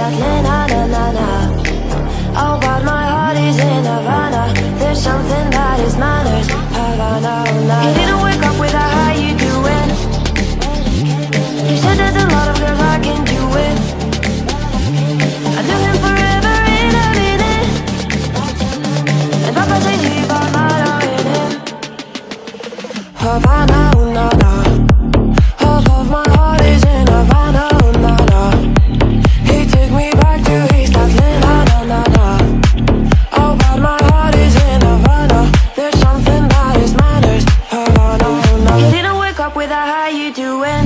Atlanta, na na na. Oh, but my heart is in Havana. There's something that is manners. Havana, na. You didn't wake up with a how you doing. You said there's a lot of girls I can do it. I knew him forever in a minute. And Papa says he got murder in him. Havana, na na. Half of my heart is in Havana, na na. He took me back to East Atlanta, na na na. Oh, but my heart is in Havana. There's something that is manners. Havana, na. He didn't wake up with a how you doing.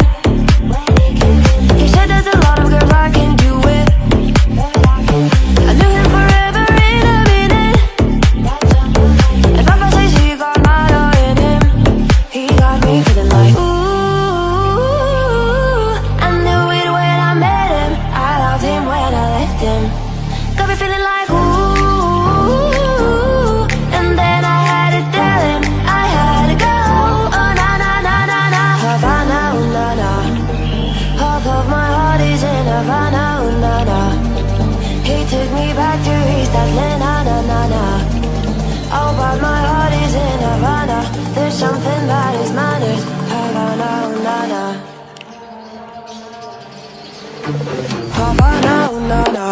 He said there's a lot of girls I can do it. I knew him forever in a minute. And Papa says he got murder in him. He got me feeling like ooh. I knew it when I met him. I loved him when I left him. Got me feeling like ooh. And then I had to tell him I had to go. Oh na na na na na. Havana, ooh na na. Half of my heart is in Havana, ooh na na. He took me back to East Atlanta, na na na. Oh, but my heart is in Havana. There's something that is manners. Havana, ooh na na. Havana, ooh na na.